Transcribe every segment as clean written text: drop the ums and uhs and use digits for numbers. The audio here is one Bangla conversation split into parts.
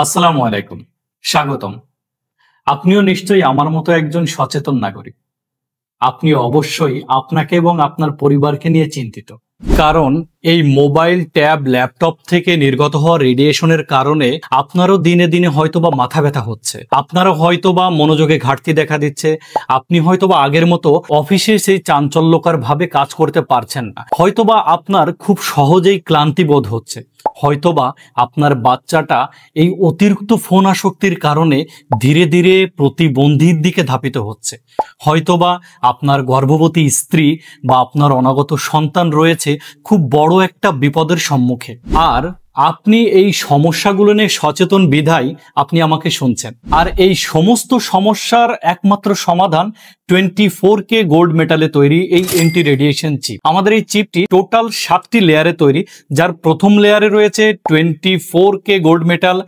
আসসালামু আলাইকুম, স্বাগতম। আপনিও নিশ্চয়ই আমার মতো একজন সচেতন নাগরিক। আপনি অবশ্যই আপনাকে এবং আপনার পরিবারকে নিয়ে চিন্তিত। কারণ এই মোবাইল, ট্যাব, ল্যাপটপ থেকে নির্গত হওয়া রেডিয়েশনের কারণে আপনারও দিনে দিনে হয়তোবা মাথা ব্যথা হচ্ছে, আপনারও হয়তোবা মনোযোগে ঘাটতি দেখা দিচ্ছে, আপনি হয়তোবা আগের মতো অফিসে সেই চাঞ্চল্যকর ভাবে কাজ করতে পারছেন না, হয়তোবা আপনার খুব সহজেই ক্লান্তি বোধ হচ্ছে, হয়তোবা আপনার বাচ্চাটা এই অতিরিক্ত ফোন আসক্তির কারণে ধীরে ধীরে প্রতিবন্ধীর দিকে ধাপিত হচ্ছে, হয়তোবা আপনার গর্ভবতী স্ত্রী বা আপনার অনাগত সন্তান রয়েছে খুব বড় একটা বিপদের সম্মুখে। আর আপনি এই সমস্যাগুলো নিয়ে সচেতন বিধায় আপনি আমাকে শুনছেন। আর এই সমস্ত সমস্যার একমাত্র সমাধান 24K গোল্ড মেটালে তৈরি এই এন্টি রেডিয়েশন চিপ। আমাদের এই চিপটি টোটাল 7টি লেয়ারে তৈরি, যার প্রথম লেয়ারে রয়েছে 24K গোল্ড মেটাল,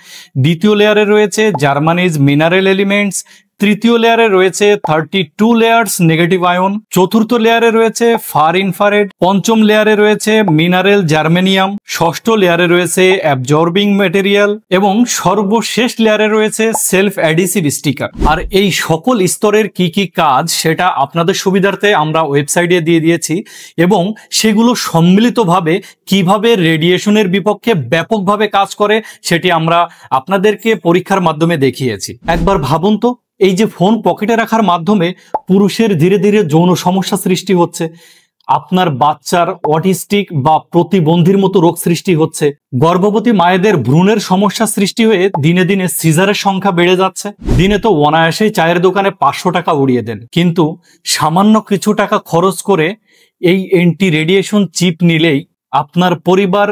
দ্বিতীয় লেয়ারে রয়েছে জার্মানিজ মিনারেল এলিমেন্টস, তৃতীয় লেয়ারে রয়েছে 32 লেয়ার্স নেগেটিভ আয়ন, চতুর্থ লেয়ারে রয়েছে ফার ইনফ্রারেড, পঞ্চম লেয়ারে রয়েছে মিনারেল জার্মেনিয়াম, ষষ্ঠ লেয়ারে রয়েছে অ্যাবজর্বিং ম্যাটেরিয়াল এবং সর্বশেষ লেয়ারে রয়েছে সেলফ অ্যাডিসিভ স্টিকার। আর এই সকল স্তরের কি কি কাজ সেটা আপনাদের সুবিধার্থে আমরা ওয়েবসাইটে দিয়ে দিয়েছি এবং সেগুলো সম্মিলিতভাবে কিভাবে রেডিয়েশনের বিপক্ষে ব্যাপকভাবে কাজ করে সেটি আমরা আপনাদেরকে পরীক্ষার মাধ্যমে দেখিয়েছি। একবার ভাবুন তো, এই যে ফোন পকেটে রাখার মাধ্যমে পুরুষের ধীরে ধীরে যৌন সমস্যা সৃষ্টি হচ্ছে, আপনার বাচ্চার অটিস্টিক বা প্রতিবন্ধীর মতো রোগ সৃষ্টি হচ্ছে, গর্ভবতী মায়েদের ভ্রূণের সমস্যা সৃষ্টি হয়ে দিনে দিনে সিজারের সংখ্যা বেড়ে যাচ্ছে। দিনে তো অনায়াসেই চায়ের দোকানে 500 টাকা উড়িয়ে দেন, কিন্তু সামান্য কিছু টাকা খরচ করে এই এন্টি রেডিয়েশন চিপ নিলেই আপনার পরিবার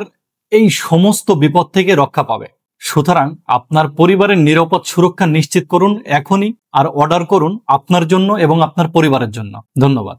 এই সমস্ত বিপদ থেকে রক্ষা পাবে। সুতরাং আপনার পরিবারের নিরাপদ সুরক্ষা নিশ্চিত করুন এখনই, আর অর্ডার করুন আপনার জন্য এবং আপনার পরিবারের জন্য। ধন্যবাদ।